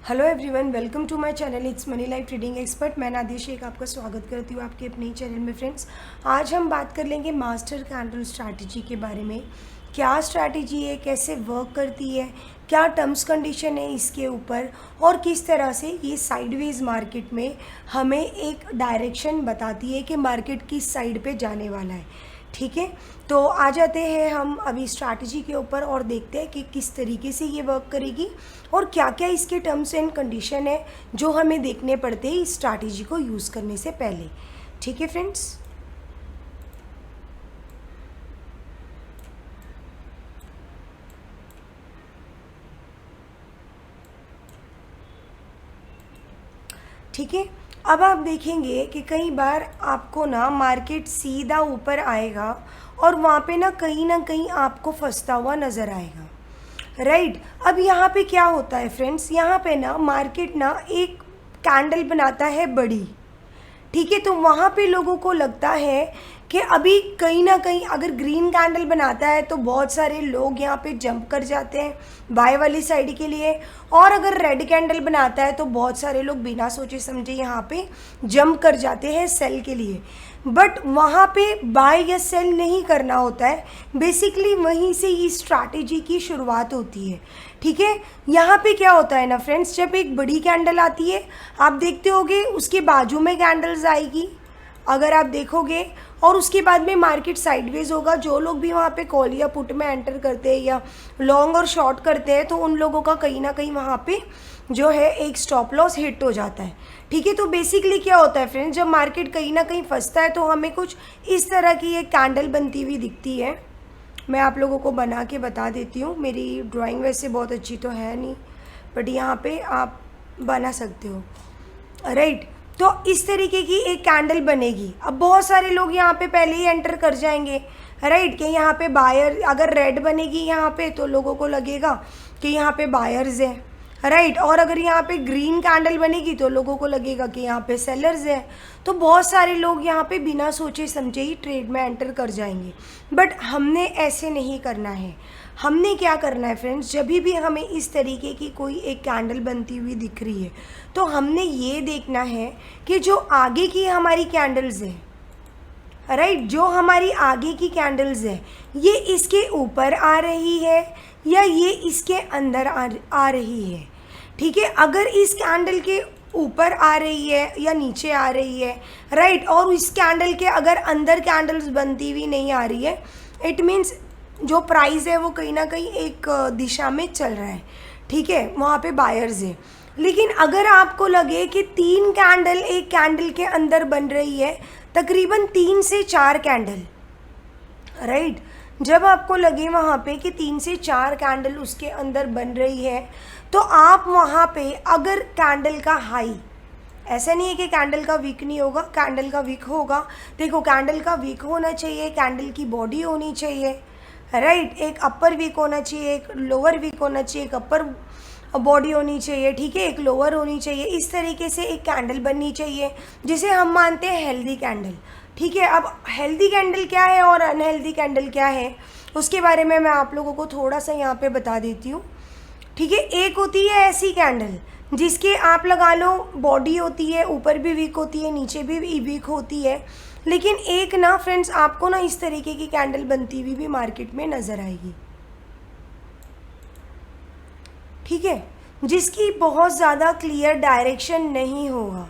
Hello everyone, welcome to my channel it's money life trading expert. मैं नादिया शेख आपका स्वागत करती हूँ आपके अपने चैनल में। फ्रेंड्स, आज हम बात कर लेंगे मास्टर कैंडल स्ट्रैटेजी के बारे में। क्या स्ट्रैटेजी है, कैसे वर्क करती है, क्या टर्म्स कंडीशन है इसके ऊपर, और किस तरह से ये साइडवेज मार्केट में हमें एक डायरेक्शन बताती है कि मार्केट किस साइड पे जाने वाला है। ठीक है, तो आ जाते हैं हम अभी स्ट्रैटेजी के ऊपर और देखते हैं कि किस तरीके से ये वर्क करेगी और क्या क्या इसके टर्म्स एंड कंडीशन है जो हमें देखने पड़ते हैं इस स्ट्रैटेजी को यूज़ करने से पहले। ठीक है फ्रेंड्स, ठीक है। अब आप देखेंगे कि कई बार आपको ना मार्केट सीधा ऊपर आएगा और वहाँ पे ना कहीं आपको फंसता हुआ नज़र आएगा। राइट, अब यहाँ पे क्या होता है फ्रेंड्स, यहाँ पे ना मार्केट ना एक कैंडल बनाता है बड़ी। ठीक है, तो वहाँ पे लोगों को लगता है कि अभी कहीं ना कहीं अगर ग्रीन कैंडल बनाता है तो बहुत सारे लोग यहाँ पे जंप कर जाते हैं बाय वाली साइड के लिए, और अगर रेड कैंडल बनाता है तो बहुत सारे लोग बिना सोचे समझे यहाँ पे जंप कर जाते हैं सेल के लिए। बट वहाँ पे बाय या सेल नहीं करना होता है, बेसिकली वहीं से ये स्ट्रैटेजी की शुरुआत होती है। ठीक है, यहाँ पे क्या होता है ना फ्रेंड्स, जब एक बड़ी कैंडल आती है आप देखते होगे उसके बाजू में कैंडल्स आएगी अगर आप देखोगे, और उसके बाद में मार्केट साइडवेज होगा। जो लोग भी वहाँ पे कॉल या पुट में एंटर करते हैं या लॉन्ग और शॉर्ट करते हैं तो उन लोगों का कहीं ना कहीं वहाँ पे जो है एक स्टॉप लॉस हिट हो जाता है। ठीक है, तो बेसिकली क्या होता है फ्रेंड्स, जब मार्केट कहीं ना कहीं फंसता है तो हमें कुछ इस तरह की एक कैंडल बनती हुई दिखती है। मैं आप लोगों को बना के बता देती हूँ, मेरी ड्राइंग वैसे बहुत अच्छी तो है नहीं, बट यहाँ पे आप बना सकते हो। राइट, तो इस तरीके की एक कैंडल बनेगी। अब बहुत सारे लोग यहाँ पे पहले ही एंटर कर जाएंगे। राइट, कि यहाँ पे बायर, अगर रेड बनेगी यहाँ पे तो लोगों को लगेगा कि यहाँ पे बायर्स हैं। राइट, और अगर यहाँ पे ग्रीन कैंडल बनेगी तो लोगों को लगेगा कि यहाँ पे सेलर्स हैं। तो बहुत सारे लोग यहाँ पे बिना सोचे समझे ही ट्रेड में एंटर कर जाएंगे। बट हमने ऐसे नहीं करना है। हमने क्या करना है फ्रेंड्स, जब भी हमें इस तरीके की कोई एक कैंडल बनती हुई दिख रही है तो हमने ये देखना है कि जो आगे की हमारी कैंडल्स है, राइट, जो हमारी आगे की कैंडल्स है ये इसके ऊपर आ रही है या ये इसके अंदर आ रही है। ठीक है, अगर इस कैंडल के ऊपर आ रही है या नीचे आ रही है, राइट, और इस कैंडल के अगर अंदर कैंडल्स बनती हुई नहीं आ रही है, इट मीन्स जो प्राइस है वो कहीं ना कहीं एक दिशा में चल रहा है। ठीक है, वहाँ पे बायर्स है। लेकिन अगर आपको लगे कि 3 कैंडल एक कैंडल के अंदर बन रही है, तकरीबन 3 से 4 कैंडल, राइट, जब आपको लगे वहाँ पे कि 3 से 4 कैंडल उसके अंदर बन रही है तो आप वहाँ पे अगर कैंडल का हाई, ऐसा नहीं है कि कैंडल का वीक नहीं होगा, कैंडल का वीक होगा। देखो, कैंडल का वीक होना चाहिए, कैंडल की बॉडी होनी चाहिए, राइट, एक अपर वीक होना चाहिए, एक लोअर वीक होना चाहिए, एक अपर बॉडी होनी चाहिए, ठीक है, एक लोअर होनी चाहिए। इस तरीके से एक कैंडल बननी चाहिए जिसे हम मानते हैं हेल्दी कैंडल। ठीक है, अब हेल्दी कैंडल क्या है और अनहेल्दी कैंडल क्या है उसके बारे में मैं आप लोगों को थोड़ा सा यहाँ पे बता देती हूँ। ठीक है, एक होती है ऐसी कैंडल जिसके आप लगा लो बॉडी होती है, ऊपर भी वीक होती है, नीचे भी वीक होती है। लेकिन एक ना फ्रेंड्स, आपको ना इस तरीके की कैंडल बनती हुई भी मार्केट में नज़र आएगी। ठीक है, जिसकी बहुत ज़्यादा क्लियर डायरेक्शन नहीं होगा।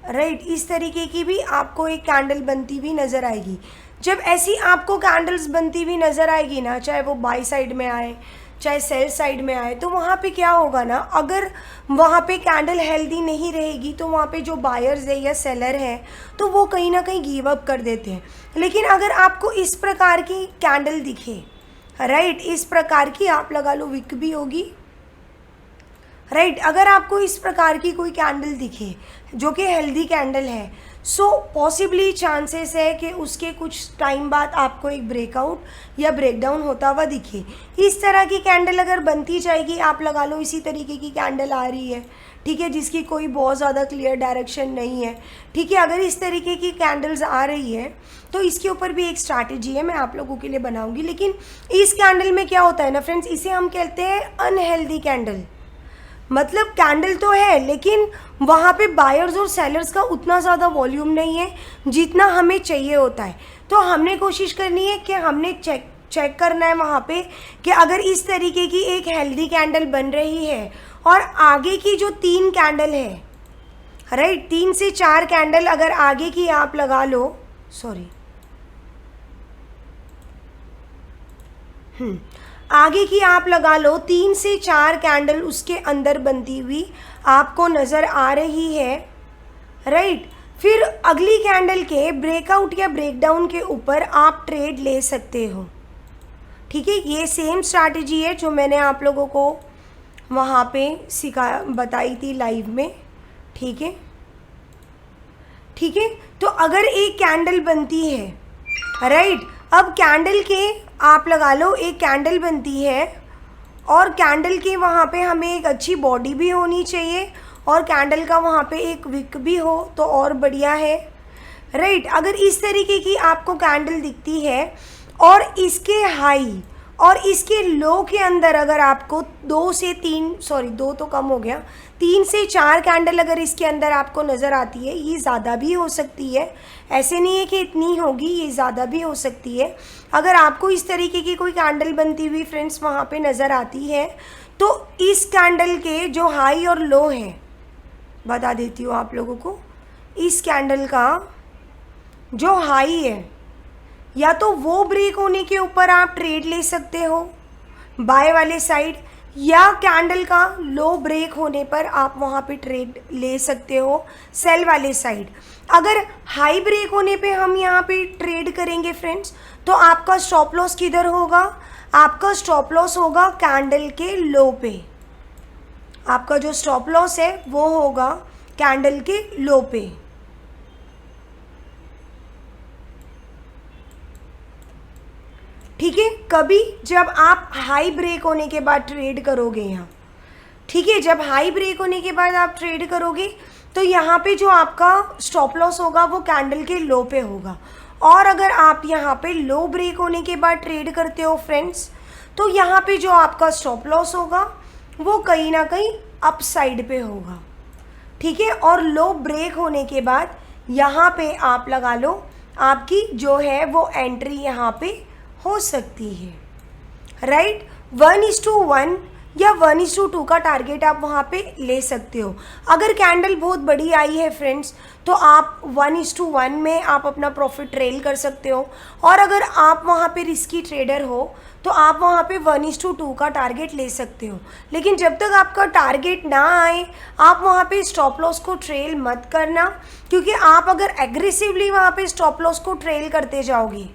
राइट, इस तरीके की भी आपको एक कैंडल बनती हुई नज़र आएगी। जब ऐसी आपको कैंडल्स बनती हुई नज़र आएगी ना, चाहे वो बाई साइड में आए चाहे सेल साइड में आए, तो वहाँ पे क्या होगा ना, अगर वहाँ पे कैंडल हेल्दी नहीं रहेगी तो वहाँ पे जो बायर्स है या सेलर है तो वो कहीं ना कहीं गिव अप कर देते हैं। लेकिन अगर आपको इस प्रकार की कैंडल दिखे, राइट, इस प्रकार की आप लगा लो विक भी होगी, राइट, अगर आपको इस प्रकार की कोई कैंडल दिखे जो कि हेल्दी कैंडल है, सो पॉसिबली चांसेस है कि उसके कुछ टाइम बाद आपको एक ब्रेकआउट या ब्रेकडाउन होता हुआ दिखे। इस तरह की कैंडल अगर बनती जाएगी, आप लगा लो इसी तरीके की कैंडल आ रही है, ठीक है, जिसकी कोई बहुत ज़्यादा क्लियर डायरेक्शन नहीं है। ठीक है, अगर इस तरीके की कैंडल्स आ रही है तो इसके ऊपर भी एक स्ट्रैटेजी है, मैं आप लोगों के लिए बनाऊंगी। लेकिन इस कैंडल में क्या होता है ना फ्रेंड्स, इसे हम कहते हैं अनहेल्दी कैंडल। मतलब कैंडल तो है लेकिन वहाँ पे बायर्स और सेलर्स का उतना ज़्यादा वॉल्यूम नहीं है जितना हमें चाहिए होता है। तो हमने कोशिश करनी है कि हमने चेक करना है वहाँ पे कि अगर इस तरीके की एक हेल्दी कैंडल बन रही है और आगे की जो 3 कैंडल है, राइट, 3 से 4 कैंडल अगर आगे की आप लगा लो, आगे की आप लगा लो 3 से 4 कैंडल उसके अंदर बनती हुई आपको नज़र आ रही है, राइट। फिर अगली कैंडल के ब्रेकआउट या ब्रेकडाउन के ऊपर आप ट्रेड ले सकते हो, ठीक है। ये सेम स्ट्रैटेजी है जो मैंने आप लोगों को वहाँ पे बताई थी लाइव में, ठीक है, ठीक है। तो अगर एक कैंडल बनती है, राइट, अब कैंडल के आप लगा लो एक कैंडल बनती है और कैंडल के वहाँ पे हमें एक अच्छी बॉडी भी होनी चाहिए और कैंडल का वहाँ पे एक विक भी हो तो और बढ़िया है, राइट। अगर इस तरीके की आपको कैंडल दिखती है और इसके हाई और इसके लो के अंदर अगर आपको 2 से 4 कैंडल अगर इसके अंदर आपको नज़र आती है, ये ज़्यादा भी हो सकती है, ऐसे नहीं है कि इतनी होगी, ये ज़्यादा भी हो सकती है। अगर आपको इस तरीके की कोई कैंडल बनती हुई फ्रेंड्स वहाँ पे नज़र आती है तो इस कैंडल के जो हाई और लो हैं, बता देती हूँ आप लोगों को, इस कैंडल का जो हाई है या तो वो ब्रेक होने के ऊपर आप ट्रेड ले सकते हो बाय वाले साइड, या कैंडल का लो ब्रेक होने पर आप वहाँ पे ट्रेड ले सकते हो सेल वाले साइड। अगर हाई ब्रेक होने पे हम यहाँ पे ट्रेड करेंगे फ्रेंड्स तो आपका स्टॉप लॉस किधर होगा? आपका स्टॉप लॉस होगा कैंडल के लो पे। आपका जो स्टॉप लॉस है वो होगा कैंडल के लो पे, ठीक है। कभी जब आप हाई ब्रेक होने के बाद ट्रेड करोगे यहाँ, ठीक है, जब हाई ब्रेक होने के बाद आप ट्रेड करोगे तो यहाँ पे जो आपका स्टॉप लॉस होगा वो कैंडल के लो पे होगा। और अगर आप यहाँ पे लो ब्रेक होने के बाद ट्रेड करते हो फ्रेंड्स तो यहाँ पे जो आपका स्टॉप लॉस होगा वो कहीं ना कहीं अप साइड पे होगा, ठीक है। और लो ब्रेक होने के बाद यहाँ पे आप लगा लो आपकी जो है वो एंट्री यहाँ पे हो सकती है, राइट। 1:1 या 1:2 का टारगेट आप वहाँ पे ले सकते हो। अगर कैंडल बहुत बड़ी आई है फ्रेंड्स तो आप 1:1 में आप अपना प्रॉफिट ट्रेल कर सकते हो, और अगर आप वहाँ पे रिस्की ट्रेडर हो तो आप वहाँ पे 1:2 का टारगेट ले सकते हो। लेकिन जब तक आपका टारगेट ना आए आप वहाँ पे स्टॉप लॉस को ट्रेल मत करना, क्योंकि आप अगर एग्रेसिवली वहाँ पे स्टॉप लॉस को ट्रेल करते जाओगे,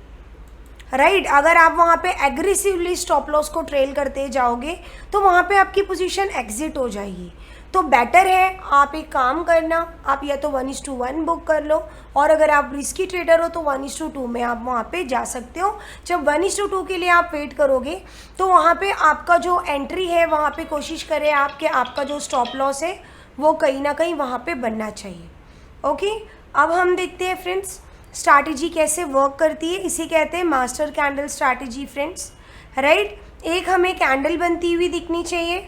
राइट, अगर आप वहाँ पे एग्रेसिवली स्टॉप लॉस को ट्रेल करते जाओगे तो वहाँ पे आपकी पोजीशन एग्जिट हो जाएगी। तो बेटर है आप एक काम करना, आप या तो 1:1 बुक कर लो, और अगर आप रिस्की ट्रेडर हो तो 1:2 में आप वहाँ पे जा सकते हो। जब 1:2 के लिए आप वेट करोगे तो वहाँ पे आपका जो एंट्री है वहाँ पे कोशिश करें आप कि आपका जो स्टॉप लॉस है वो कहीं ना कहीं वहाँ पे बनना चाहिए। ओके, अब हम देखते हैं फ्रेंड्स स्ट्रैटेजी कैसे वर्क करती है। इसे कहते हैं master candle strategy friends, right. एक हमें कैंडल बनती हुई दिखनी चाहिए,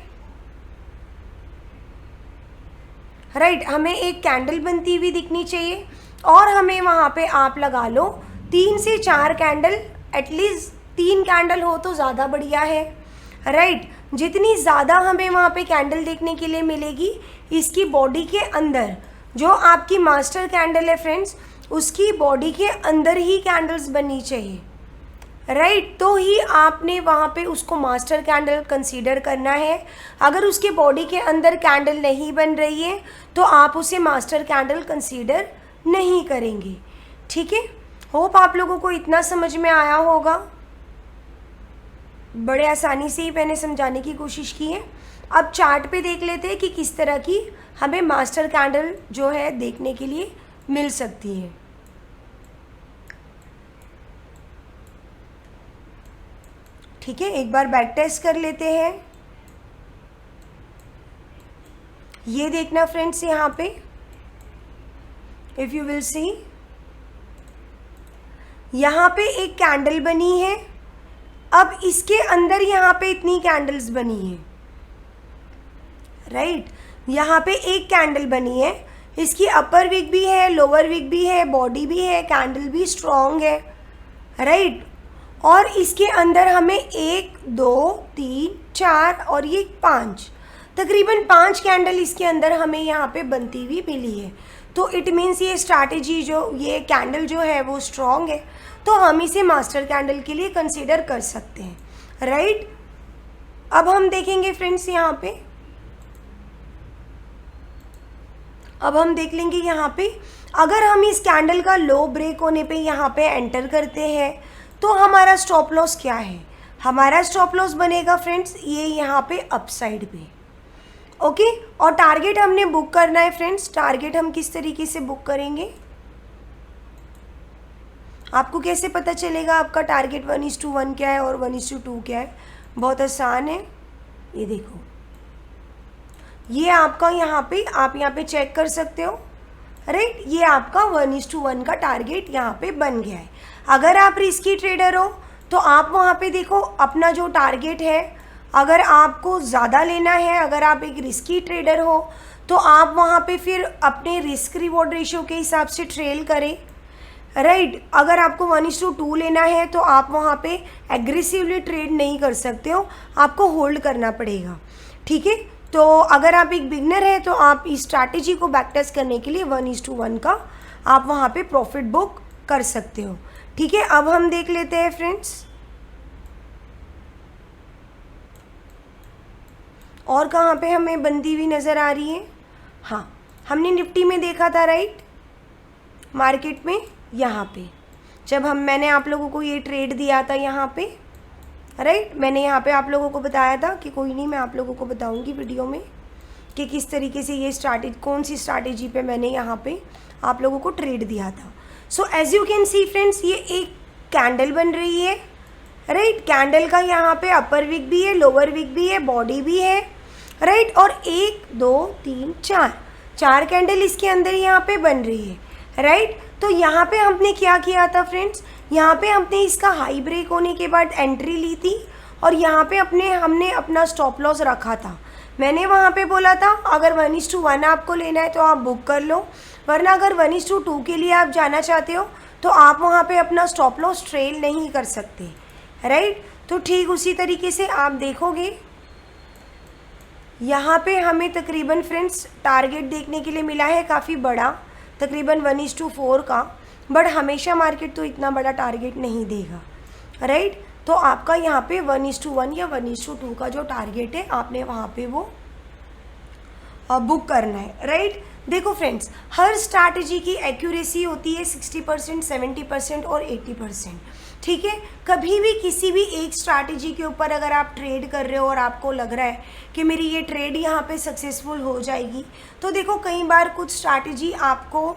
राइट, हमें एक कैंडल बनती हुई दिखनी चाहिए और हमें वहाँ पे आप लगा लो 3 से 4 कैंडल, एटलीस्ट 3 कैंडल हो तो ज़्यादा बढ़िया है, राइट। जितनी ज़्यादा हमें वहाँ पे कैंडल देखने के लिए मिलेगी इसकी बॉडी के अंदर, जो आपकी मास्टर कैंडल है फ्रेंड्स उसकी बॉडी के अंदर ही कैंडल्स बननी चाहिए, राइट। तो ही आपने वहाँ पे उसको मास्टर कैंडल कंसीडर करना है। अगर उसके बॉडी के अंदर कैंडल नहीं बन रही है तो आप उसे मास्टर कैंडल कंसीडर नहीं करेंगे, ठीक है। होप आप लोगों को इतना समझ में आया होगा, बड़े आसानी से ही मैंने समझाने की कोशिश की है। अब चार्ट पे देख लेते हैं कि किस तरह की हमें मास्टर कैंडल जो है देखने के लिए मिल सकती है। ठीक है, एक बार बैक टेस्ट कर लेते हैं। ये देखना फ्रेंड्स, यहाँ पे इफ यू विल सी, यहाँ पे एक कैंडल बनी है। अब इसके अंदर यहाँ पे इतनी कैंडल्स बनी है, राइट। यहाँ पे एक कैंडल बनी है, इसकी अपर विक भी है, लोअर विक भी है, बॉडी भी है, कैंडल भी स्ट्रॉन्ग है, राइट। और इसके अंदर हमें 1 2 3 4 और ये 5, तकरीबन 5 कैंडल इसके अंदर हमें यहाँ पे बनती हुई मिली है। तो इट मीन्स ये स्ट्रैटेजी जो ये कैंडल जो है वो स्ट्रॉन्ग है, तो हम इसे मास्टर कैंडल के लिए कंसिडर कर सकते हैं, राइट। अब हम देखेंगे फ्रेंड्स यहाँ पे, अब हम देख लेंगे यहाँ पे, अगर हम इस कैंडल का लो ब्रेक होने पे यहाँ पे एंटर करते हैं तो हमारा स्टॉप लॉस क्या है? हमारा स्टॉप लॉस बनेगा फ्रेंड्स ये यहाँ पे अपसाइड पे, ओके। और टारगेट हमने बुक करना है फ्रेंड्स। टारगेट हम किस तरीके से बुक करेंगे, आपको कैसे पता चलेगा आपका टारगेट 1:1 क्या है और 1:2 क्या है? बहुत आसान है, ये देखो, ये आपका यहाँ पे, आप यहाँ पे चेक कर सकते हो, राइट। ये आपका 1:1 का टारगेट यहाँ पे बन गया है। अगर आप रिस्की ट्रेडर हो तो आप वहाँ पे देखो अपना जो टारगेट है, अगर आपको ज़्यादा लेना है, अगर आप एक रिस्की ट्रेडर हो तो आप वहाँ पे फिर अपने रिस्क रिवॉर्ड रेशियो के हिसाब से ट्रेल करें, राइट। अगर आपको 1:2 लेना है तो आप वहाँ पे एग्रेसिवली ट्रेड नहीं कर सकते हो, आपको होल्ड करना पड़ेगा, ठीक है। तो अगर आप एक बिगनर है तो आप इस स्ट्रैटेजी को बैक टेस्ट करने के लिए 1:1 का आप वहाँ पे प्रॉफिट बुक कर सकते हो, ठीक है। अब हम देख लेते हैं फ्रेंड्स और कहाँ पे हमें बंदी हुई नज़र आ रही है। हाँ, हमने निफ्टी में देखा था, राइट, मार्केट में यहाँ पे जब मैंने आप लोगों को ये ट्रेड दिया था यहाँ पे, राइट। मैंने यहाँ पे आप लोगों को बताया था कि कोई नहीं, मैं आप लोगों को बताऊँगी वीडियो में कि किस तरीके से ये कौन सी स्ट्रैटेजी पे मैंने यहाँ पे आप लोगों को ट्रेड दिया था। So as you can see friends, ये एक कैंडल बन रही है, राइट। कैंडल का यहाँ पे अपर विक भी है, लोअर विक भी है, बॉडी भी है, राइट। और 1 2 3 4 कैंडल इसके अंदर यहाँ पे बन रही है, राइट। तो यहाँ पे हमने क्या किया था फ्रेंड्स, यहाँ पे हमने इसका हाई ब्रेक होने के बाद एंट्री ली थी और यहाँ पे हमने अपना स्टॉप लॉस रखा था। मैंने वहाँ पे बोला था अगर 1:1 आपको लेना है तो आप बुक कर लो, वरना अगर 1:2 के लिए आप जाना चाहते हो तो आप वहाँ पे अपना स्टॉप लॉस ट्रेल नहीं कर सकते, राइट। तो ठीक उसी तरीके से आप देखोगे यहाँ पे हमें तकरीबन फ्रेंड्स टारगेट देखने के लिए मिला है काफ़ी बड़ा, तकरीबन 1:4 का, बट हमेशा मार्केट तो इतना बड़ा टारगेट नहीं देगा, राइट। तो आपका यहाँ पे 1:1 या 1:2 का जो टारगेट है आपने वहाँ पे वो बुक करना है, राइट। देखो फ्रेंड्स, हर स्ट्रैटेजी की एक्यूरेसी होती है 60%, 70% और 80%, ठीक है। कभी भी किसी भी एक स्ट्रैटेजी के ऊपर अगर आप ट्रेड कर रहे हो और आपको लग रहा है कि मेरी ये ट्रेड यहाँ पे सक्सेसफुल हो जाएगी, तो देखो कई बार कुछ स्ट्रैटेजी आपको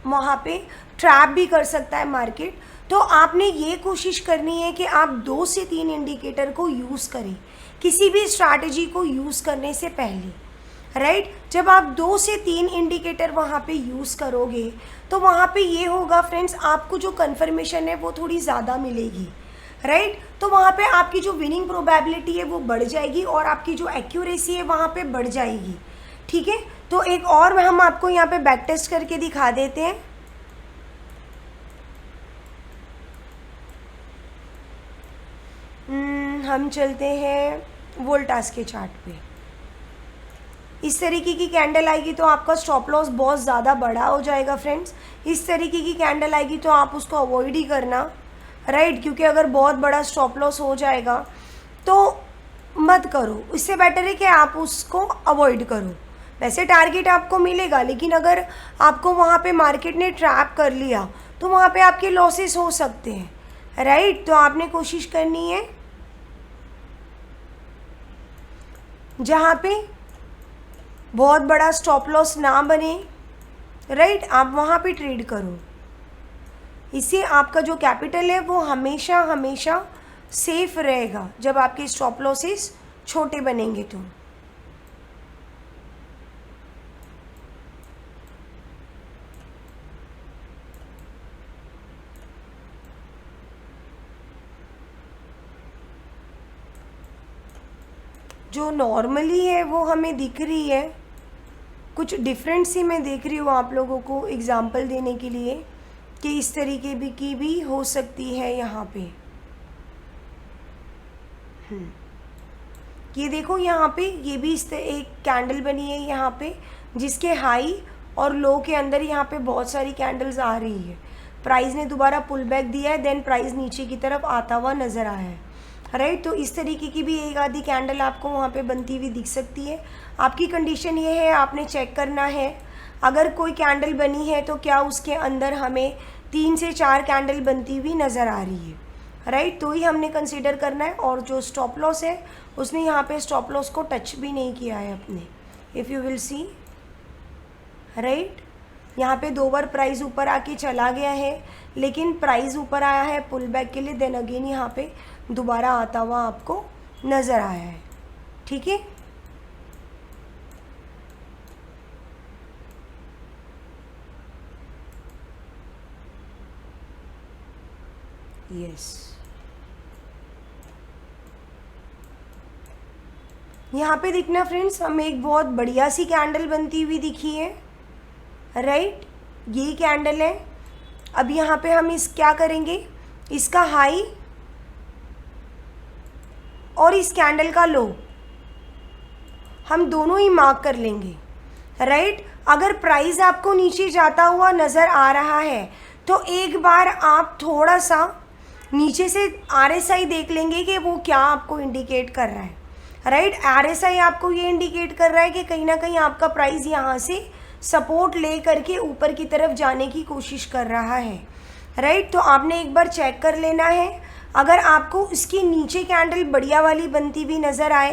वहाँ पे ट्रैप भी कर सकता है मार्केट। तो आपने ये कोशिश करनी है कि आप 2 से 3 इंडिकेटर को यूज़ करें किसी भी स्ट्रैटेजी को यूज़ करने से पहले, राइट। जब आप 2 से 3 इंडिकेटर वहाँ पे यूज़ करोगे तो वहाँ पे ये होगा फ्रेंड्स, आपको जो कन्फर्मेशन है वो थोड़ी ज़्यादा मिलेगी, राइट। तो वहाँ पे आपकी जो विनिंग प्रोबेबिलिटी है वो बढ़ जाएगी और आपकी जो एक्यूरेसी है वहाँ पे बढ़ जाएगी, ठीक है। तो एक और हम आपको यहाँ पे बैक टेस्ट करके दिखा देते हैं। हम चलते हैं वोल्टास के चार्ट पे। इस तरीके की कैंडल आएगी तो आपका स्टॉप लॉस बहुत ज़्यादा बड़ा हो जाएगा फ्रेंड्स। इस तरीके की कैंडल आएगी तो आप उसको अवॉइड ही करना, राइट, क्योंकि अगर बहुत बड़ा स्टॉप लॉस हो जाएगा तो मत करो, इससे बेटर है कि आप उसको अवॉइड करो। वैसे टारगेट आपको मिलेगा, लेकिन अगर आपको वहाँ पे मार्केट ने ट्रैप कर लिया तो वहाँ पे आपके लॉसेस हो सकते हैं, राइट। तो आपने कोशिश करनी है जहाँ पे बहुत बड़ा स्टॉप लॉस ना बने, राइट, आप वहाँ पे ट्रेड करो। इससे आपका जो कैपिटल है वो हमेशा हमेशा सेफ रहेगा जब आपके स्टॉप लॉसेस छोटे बनेंगे तो। जो नॉर्मली है वो हमें दिख रही है, कुछ डिफरेंट सी मैं देख रही हूँ आप लोगों को एग्जांपल देने के लिए कि इस तरीके की भी हो सकती है यहाँ पे। ये देखो यहाँ पे ये भी एक कैंडल बनी है यहाँ पे, जिसके हाई और लो के अंदर यहाँ पे बहुत सारी कैंडल्स आ रही है। प्राइस ने दोबारा पुल बैक दिया है, देन प्राइस नीचे की तरफ आता हुआ नज़र आया है, राइट। तो इस तरीके की भी एक आधी कैंडल आपको वहाँ पे बनती हुई दिख सकती है। आपकी कंडीशन ये है, आपने चेक करना है अगर कोई कैंडल बनी है तो क्या उसके अंदर हमें 3 से 4 कैंडल बनती हुई नज़र आ रही है, राइट, तो ही हमने कंसीडर करना है। और जो स्टॉप लॉस है उसने यहाँ पे स्टॉप लॉस को टच भी नहीं किया है अपने, if you will see, right. यहाँ पे 2 बार प्राइस ऊपर आके चला गया है, लेकिन प्राइस ऊपर आया है पुल बैक के लिए, देन अगेन यहाँ पे दोबारा आता हुआ आपको नज़र आया है, ठीक है। यस, यहाँ पे दिखना फ्रेंड्स, हमें एक बहुत बढ़िया सी कैंडल बनती हुई दिखी है, राइट। ये कैंडल है। अब यहाँ पे हम इस क्या करेंगे, इसका हाई और इस कैंडल का लो हम दोनों ही मार्क कर लेंगे, राइट। अगर प्राइस आपको नीचे जाता हुआ नज़र आ रहा है तो एक बार आप थोड़ा सा नीचे से RSI देख लेंगे कि वो क्या आपको इंडिकेट कर रहा है, राइट। RSI आपको ये इंडिकेट कर रहा है कि कहीं ना कहीं आपका प्राइस यहाँ से सपोर्ट ले करके ऊपर की तरफ जाने की कोशिश कर रहा है, राइट। तो आपने एक बार चेक कर लेना है। अगर आपको इसकी नीचे कैंडल बढ़िया वाली बनती हुई नज़र आए,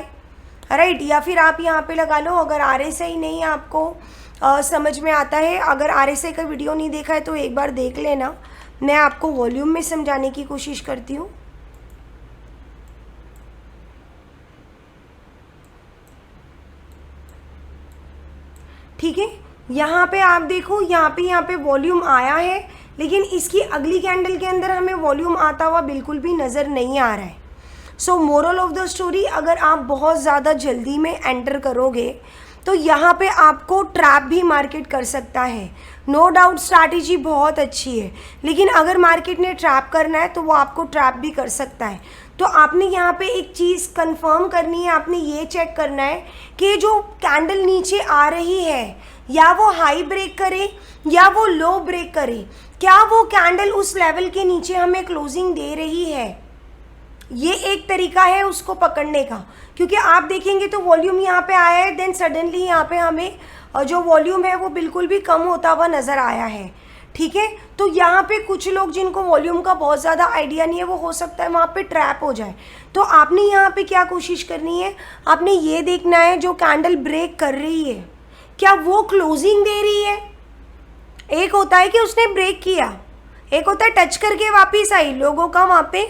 राइट, या फिर आप यहाँ पे लगा लो, अगर RSI नहीं आपको समझ में आता है, अगर RSI का वीडियो नहीं देखा है तो एक बार देख लेना, मैं आपको वॉल्यूम में समझाने की कोशिश करती हूँ। ठीक है, यहाँ पे आप देखो, यहाँ पे वॉल्यूम आया है, लेकिन इसकी अगली कैंडल के अंदर हमें वॉल्यूम आता हुआ बिल्कुल भी नज़र नहीं आ रहा है। सो मोरल ऑफ द स्टोरी, अगर आप बहुत ज़्यादा जल्दी में एंटर करोगे तो यहाँ पे आपको ट्रैप भी मार्केट कर सकता है। नो डाउट स्ट्रैटेजी बहुत अच्छी है, लेकिन अगर मार्केट ने ट्रैप करना है तो वो आपको ट्रैप भी कर सकता है। तो आपने यहाँ पे एक चीज़ कंफर्म करनी है, आपने ये चेक करना है कि जो कैंडल नीचे आ रही है या वो हाई ब्रेक करे या वो लो ब्रेक करे, क्या वो कैंडल उस लेवल के नीचे हमें क्लोजिंग दे रही है। ये एक तरीका है उसको पकड़ने का, क्योंकि आप देखेंगे तो वॉल्यूम यहाँ पे आया है, देन सडनली यहाँ पे हमें जो वॉल्यूम है वो बिल्कुल भी कम होता हुआ नज़र आया है, ठीक है। तो यहाँ पे कुछ लोग जिनको वॉल्यूम का बहुत ज़्यादा आइडिया नहीं है, वो हो सकता है वहाँ पे ट्रैप हो जाए। तो आपने यहाँ पे क्या कोशिश करनी है, आपने ये देखना है जो कैंडल ब्रेक कर रही है क्या वो क्लोजिंग दे रही है। एक होता है कि उसने ब्रेक किया, एक होता है टच करके वापस आई, लोगों का वहाँ पे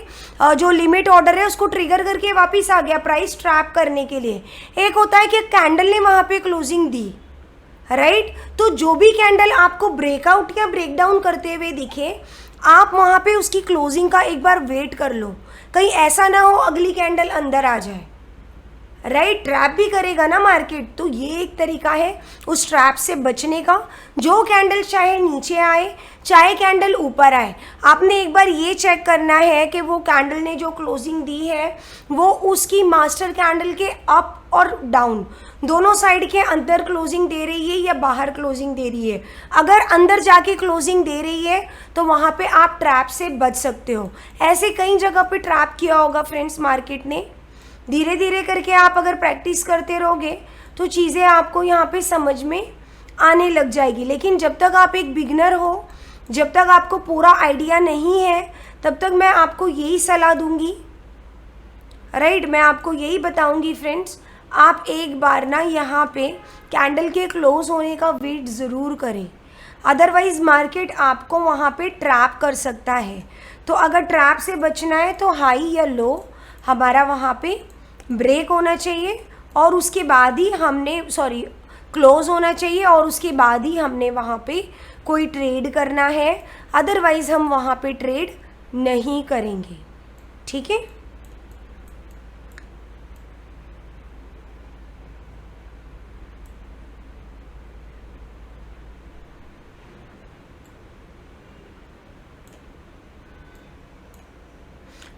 जो लिमिट ऑर्डर है उसको ट्रिगर करके वापस आ गया प्राइस ट्रैप करने के लिए। एक होता है कि कैंडल ने वहाँ पे क्लोजिंग दी, राइट। तो जो भी कैंडल आपको ब्रेकआउट या ब्रेकडाउन करते हुए दिखे, आप वहाँ पे उसकी क्लोजिंग का एक बार वेट कर लो, कहीं ऐसा ना हो अगली कैंडल अंदर आ जाए, राइट। ट्रैप भी करेगा ना मार्केट, तो ये एक तरीका है उस ट्रैप से बचने का। जो कैंडल चाहे नीचे आए चाहे कैंडल ऊपर आए, आपने एक बार ये चेक करना है कि वो कैंडल ने जो क्लोजिंग दी है वो उसकी मास्टर कैंडल के अप और डाउन दोनों साइड के अंदर क्लोजिंग दे रही है या बाहर क्लोजिंग दे रही है। अगर अंदर जाके क्लोजिंग दे रही है तो वहाँ पे आप ट्रैप से बच सकते हो। ऐसे कई जगह पे ट्रैप किया होगा फ्रेंड्स मार्केट ने। धीरे धीरे करके आप अगर प्रैक्टिस करते रहोगे तो चीज़ें आपको यहाँ पे समझ में आने लग जाएगी। लेकिन जब तक आप एक बिगनर हो, जब तक आपको पूरा आइडिया नहीं है, तब तक मैं आपको यही सलाह दूंगी, राइट। मैं आपको यही बताऊंगी फ्रेंड्स, आप एक बार ना यहाँ पे कैंडल के क्लोज होने का वेट ज़रूर करें, अदरवाइज़ मार्केट आपको वहाँ पे ट्रैप कर सकता है। तो अगर ट्रैप से बचना है तो हाई या लो हमारा वहाँ पे ब्रेक होना चाहिए और उसके बाद ही हमने क्लोज होना चाहिए और उसके बाद ही हमने वहाँ पे कोई ट्रेड करना है, अदरवाइज़ हम वहाँ पे ट्रेड नहीं करेंगे, ठीक है।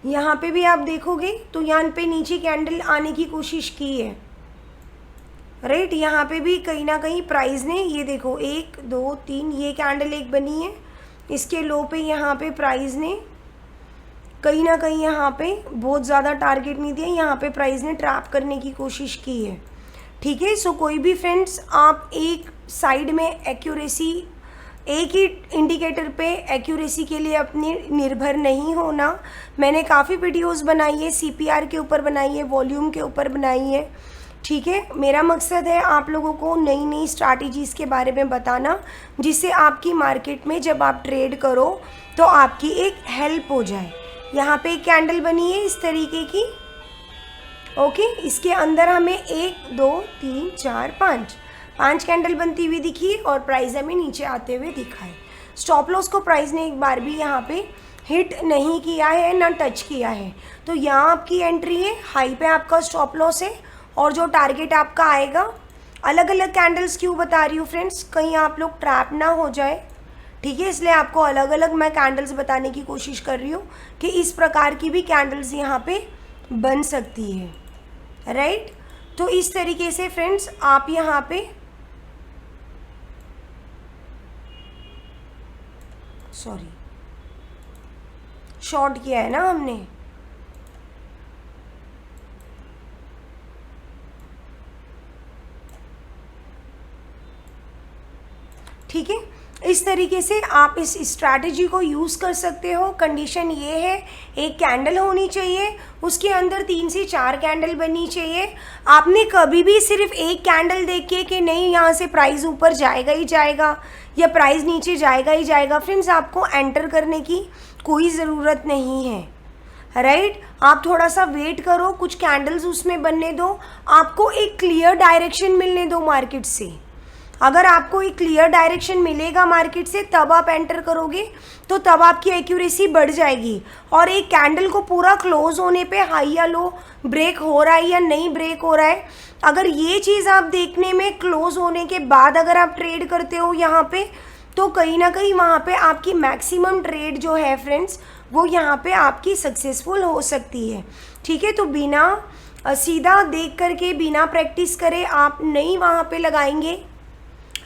यहाँ पे भी आप देखोगे तो यहाँ पे नीचे कैंडल आने की कोशिश की है, राइट। यहाँ पे भी कहीं ना कहीं प्राइस ने, ये देखो 1 2 3, ये कैंडल एक बनी है, इसके लो पे यहाँ पे प्राइस ने कहीं ना कहीं यहाँ पे बहुत ज़्यादा टारगेट नहीं दिया, यहाँ पे प्राइस ने ट्रैप करने की कोशिश की है, ठीक है। सो कोई भी फ्रेंड्स आप एक साइड में एक्यूरेसी, एक ही इंडिकेटर पे एक्यूरेसी के लिए अपनी निर्भर नहीं होना। मैंने काफ़ी वीडियोस बनाई है, सीपीआर के ऊपर बनाई है, वॉल्यूम के ऊपर बनाई है, ठीक है। मेरा मकसद है आप लोगों को नई नई स्ट्रैटेजीज़ के बारे में बताना, जिससे आपकी मार्केट में जब आप ट्रेड करो तो आपकी एक हेल्प हो जाए। यहाँ पे एक कैंडल बनी है इस तरीके की, ओके। इसके अंदर हमें 1 2 3 4 5 कैंडल बनती हुई दिखी और प्राइस हमें नीचे आते हुए दिखा है। स्टॉप लॉस को प्राइस ने एक बार भी यहाँ पे हिट नहीं किया है, ना टच किया है। तो यहाँ आपकी एंट्री है, हाई पे आपका स्टॉप लॉस है और जो टारगेट आपका आएगा। अलग अलग कैंडल्स क्यों बता रही हूँ फ्रेंड्स, कहीं आप लोग ट्रैप ना हो जाए, ठीक है, इसलिए आपको अलग अलग मैं कैंडल्स बताने की कोशिश कर रही हूँ कि इस प्रकार की भी कैंडल्स यहाँ पे बन सकती है, राइट। तो इस तरीके से फ्रेंड्स आप यहाँ पे, सॉरी शॉर्ट किया है ना हमने, ठीक है। इस तरीके से आप इस स्ट्रैटेजी को यूज़ कर सकते हो। कंडीशन ये है, एक कैंडल होनी चाहिए, उसके अंदर 3 से 4 कैंडल बननी चाहिए। आपने कभी भी सिर्फ एक कैंडल देख के कि नहीं यहाँ से प्राइस ऊपर जाएगा ही जाएगा या प्राइस नीचे जाएगा ही जाएगा, फ्रेंड्स आपको एंटर करने की कोई ज़रूरत नहीं है, राइट। आप थोड़ा सा वेट करो, कुछ कैंडल्स उसमें बनने दो, आपको एक क्लियर डायरेक्शन मिलने दो मार्केट से। अगर आपको एक क्लियर डायरेक्शन मिलेगा मार्केट से तब आप एंटर करोगे, तो तब आपकी एक्यूरेसी बढ़ जाएगी। और एक कैंडल को पूरा क्लोज होने पे हाई या लो ब्रेक हो रहा है या नहीं ब्रेक हो रहा है, अगर ये चीज़ आप देखने में क्लोज होने के बाद अगर आप ट्रेड करते हो यहाँ पे, तो कहीं ना कहीं वहाँ पे आपकी मैक्सिमम ट्रेड जो है फ्रेंड्स वो यहाँ पे आपकी सक्सेसफुल हो सकती है, ठीक है। तो बिना सीधा देख करके, बिना प्रैक्टिस करे आप नहीं वहाँ पे लगाएंगे,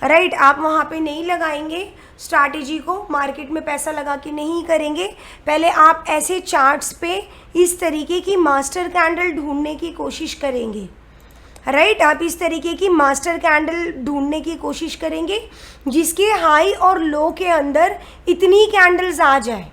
राइट। आप वहाँ पे नहीं लगाएंगे स्ट्रैटेजी को, मार्केट में पैसा लगा के नहीं करेंगे। पहले आप ऐसे चार्ट्स पे इस तरीके की मास्टर कैंडल ढूंढने की कोशिश करेंगे, राइट। आप इस तरीके की मास्टर कैंडल ढूंढने की कोशिश करेंगे जिसके हाई और लो के अंदर इतनी कैंडल्स आ जाए,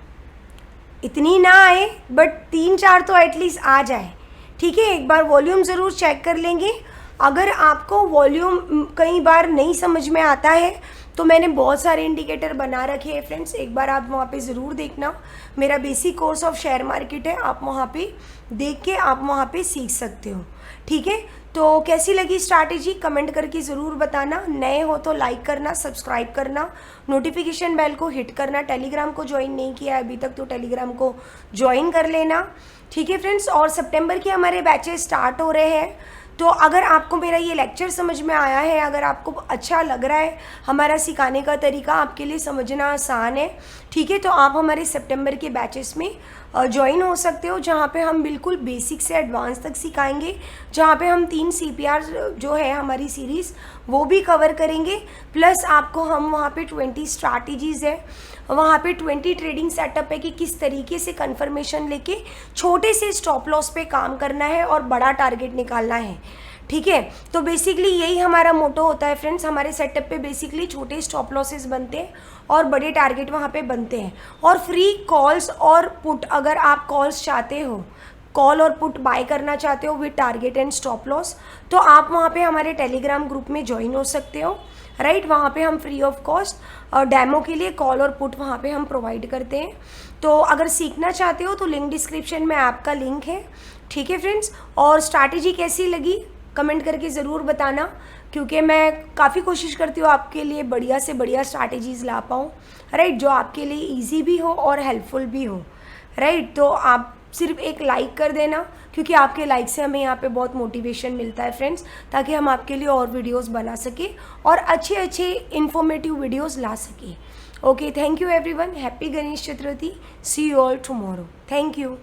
इतनी ना आए बट 3-4 तो एटलीस्ट आ जाए, ठीक है। एक बार वॉल्यूम ज़रूर चेक कर लेंगे। अगर आपको वॉल्यूम कई बार नहीं समझ में आता है तो मैंने बहुत सारे इंडिकेटर बना रखे हैं फ्रेंड्स, एक बार आप वहाँ पे ज़रूर देखना। मेरा basic course of share market है, आप वहाँ पे देख के आप वहाँ पे सीख सकते हो, ठीक है। तो कैसी लगी स्ट्रैटेजी कमेंट करके ज़रूर बताना। नए हो तो लाइक करना, सब्सक्राइब करना, नोटिफिकेशन बेल को हिट करना। टेलीग्राम को ज्वाइन नहीं किया है अभी तक तो टेलीग्राम को ज्वाइन कर लेना, ठीक है फ्रेंड्स। और सितंबर के हमारे बैचेस स्टार्ट हो रहे हैं, तो अगर आपको मेरा ये लेक्चर समझ में आया है, अगर आपको अच्छा लग रहा है, हमारा सिखाने का तरीका आपके लिए समझना आसान है, ठीक है, तो आप हमारे सितंबर के बैचेस में ज्वाइन हो सकते हो, जहाँ पे हम बिल्कुल बेसिक से एडवांस तक सिखाएंगे, जहाँ पे हम 3 CPR जो है हमारी सीरीज़ वो भी कवर करेंगे। प्लस आपको हम वहाँ पे 20 स्ट्रैटेजीज़ है, वहाँ पे 20 ट्रेडिंग सेटअप है कि किस तरीके से कंफर्मेशन लेके छोटे से स्टॉप लॉस पे काम करना है और बड़ा टारगेट निकालना है, ठीक है। तो बेसिकली यही हमारा मोटो होता है फ्रेंड्स। हमारे सेटअप पे बेसिकली छोटे स्टॉप लॉसेस बनते हैं और बड़े टारगेट वहाँ पे बनते हैं। और फ्री कॉल्स और पुट, अगर आप कॉल्स चाहते हो, कॉल और पुट बाय करना चाहते हो with target and stop loss, तो आप वहाँ पे हमारे टेलीग्राम ग्रुप में ज्वाइन हो सकते हो, राइट। वहाँ पे हम फ्री ऑफ कॉस्ट डेमो के लिए कॉल और पुट वहाँ पे हम प्रोवाइड करते हैं। तो अगर सीखना चाहते हो तो लिंक डिस्क्रिप्शन में ऐप का लिंक है, ठीक है फ्रेंड्स। और स्ट्रैटेजी कैसी लगी कमेंट करके ज़रूर बताना, क्योंकि मैं काफ़ी कोशिश करती हूँ आपके लिए बढ़िया से बढ़िया स्ट्रैटेजीज़ ला पाऊँ, राइट, जो आपके लिए ईजी भी हो और हेल्पफुल भी हो, राइट। तो आप सिर्फ एक लाइक कर देना, क्योंकि आपके लाइक से हमें यहाँ पे बहुत मोटिवेशन मिलता है फ्रेंड्स, ताकि हम आपके लिए और वीडियोस बना सकें और अच्छे अच्छे इन्फॉर्मेटिव वीडियोस ला सकें। Okay, thank you everyone, happy Ganesh Chaturthi, see you all tomorrow, thank you.